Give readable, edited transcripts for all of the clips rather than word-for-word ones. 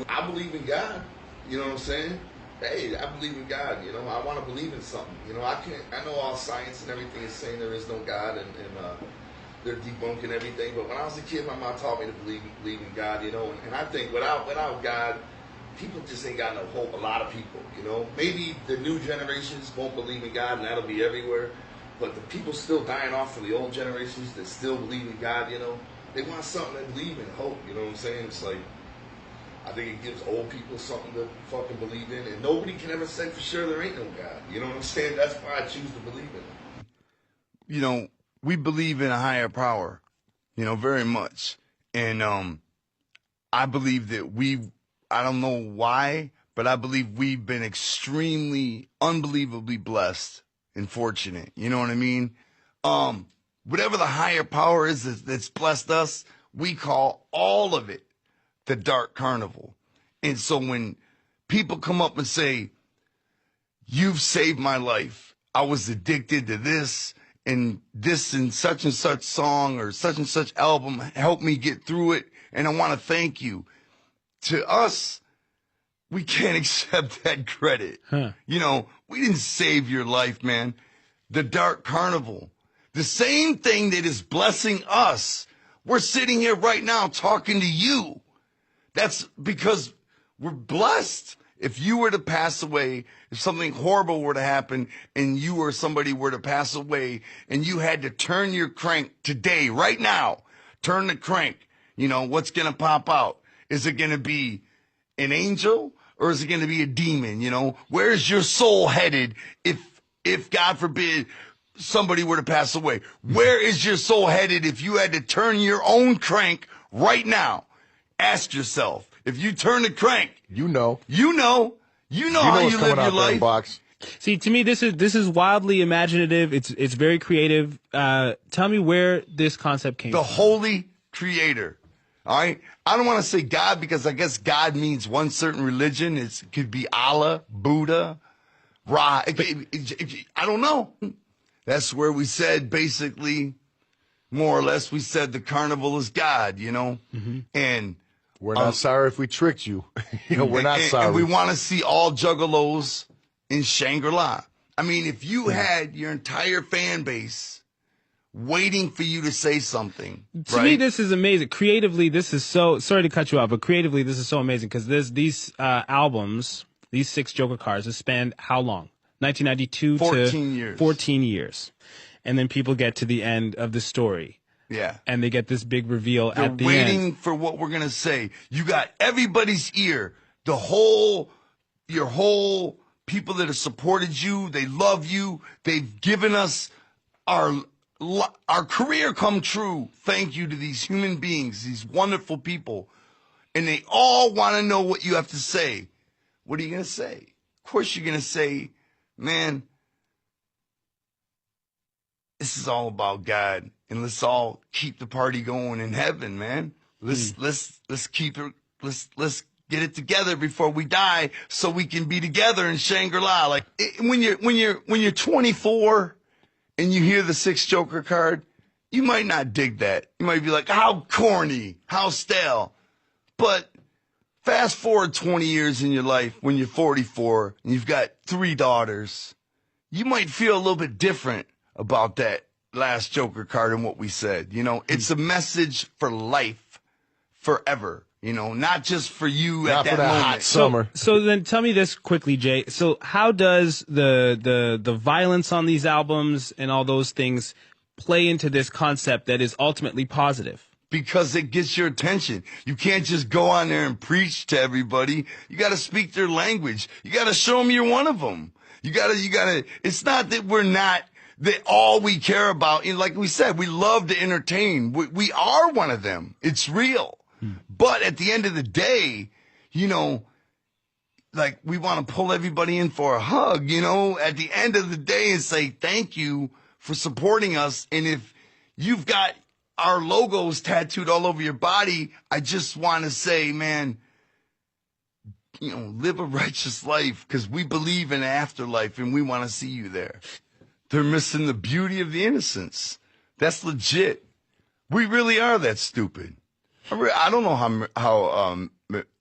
I believe in God. You know what I'm saying? Hey, I believe in God. I want to believe in something. I can't. I know all science and everything is saying there is no God, and they're debunking everything. But when I was a kid, my mom taught me to believe in God. And I think without God, people just ain't got no hope. A lot of people. Maybe the new generations won't believe in God, and that'll be everywhere. But the people still dying off from the old generations that still believe in God. They want something to believe in, hope. You know what I'm saying? It's like, I think it gives old people something to fucking believe in, and nobody can ever say for sure there ain't no God. You know what I'm saying? That's why I choose to believe in it. We believe in a higher power, very much. And I believe that I don't know why, but I believe we've been extremely, unbelievably blessed and fortunate. You know what I mean? Whatever the higher power is that's blessed us, we call all of it the Dark Carnival. And so when people come up and say, "You've saved my life. I was addicted to this and such song or such and such album helped me get through it, and I want to thank you." To us, we can't accept that credit. Huh. We didn't save your life, man. The Dark Carnival, the same thing that is blessing us. We're sitting here right now talking to you. That's because we're blessed. If you were to pass away, if something horrible were to happen and you or somebody were to pass away and you had to turn your crank today, right now, turn the crank, what's going to pop out? Is it going to be an angel or is it going to be a demon? Where's your soul headed if God forbid somebody were to pass away? Where is your soul headed if you had to turn your own crank right now? Ask yourself, if you turn the crank, you know how you live your life. Box. See, to me, this is wildly imaginative. It's very creative. Tell me where this concept came from. The Holy Creator. All right? I don't want to say God because I guess God means one certain religion. It could be Allah, Buddha, Ra. I don't know. That's where we said basically, more or less, we said the carnival is God, Mm-hmm. And we're not sorry if we tricked you. We're not sorry. And we want to see all juggalos in Shangri-La. I mean, if you had your entire fan base waiting for you to say something. To me, this is amazing. Creatively, this is so, sorry to cut you off, but creatively, this is so amazing because these albums, these 6 Joker cards, have spanned how long? 1992 14 years. 14 years. And then people get to the end of the story. Yeah. And they get this big reveal They're at the end. waiting for what we're going to say. You got everybody's ear. Your whole people that have supported you. They love you. They've given us our career come true. Thank you to these human beings, these wonderful people. And they all want to know what you have to say. What are you going to say? Of course you're going to say, man, this is all about God, and let's all keep the party going in heaven, man. Let's keep it. Let's get it together before we die, so we can be together in Shangri-La. Like when you're 24 and you hear the 6 Joker card, you might not dig that. You might be like, how corny, how stale. But fast forward 20 years in your life when you're 44 and you've got 3 daughters, you might feel a little bit different about that last Joker card and what we said. It's a message for life, forever. Not just for you not at that for that moment. hot summer. So then tell me this quickly, Jay. So how does the violence on these albums and all those things play into this concept that is ultimately positive? Because it gets your attention. You can't just go on there and preach to everybody. You got to speak their language. You got to show them you're one of them. You got to, it's not that we're not, that all we care about, like we said, we love to entertain. We are one of them. It's real. But at the end of the day, like we want to pull everybody in for a hug, at the end of the day and say, thank you for supporting us. And if you've got our logos tattooed all over your body, I just want to say, man, live a righteous life because we believe in afterlife and we want to see you there. They're missing the beauty of the innocence. That's legit. We really are that stupid. I don't know how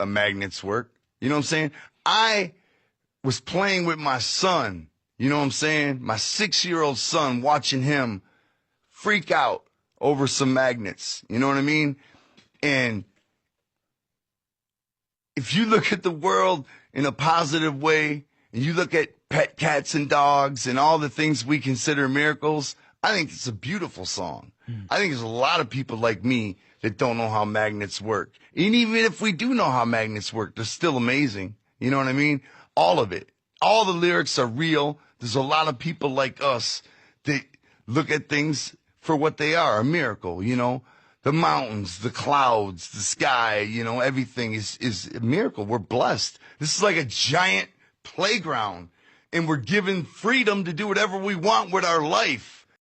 magnets work. You know what I'm saying? I was playing with my son. You know what I'm saying? My 6-year-old son, watching him freak out over some magnets. You know what I mean? And if you look at the world in a positive way, and you look at pet cats and dogs and all the things we consider miracles, I think it's a beautiful song. I think there's a lot of people like me that don't know how magnets work. And even if we do know how magnets work, they're still amazing. You know what I mean? All of it. All the lyrics are real. There's a lot of people like us that look at things for what they are, a miracle, you know? The mountains, the clouds, the sky, you know, everything is a miracle. We're blessed. This is like a giant playground, and we're given freedom to do whatever we want with our life.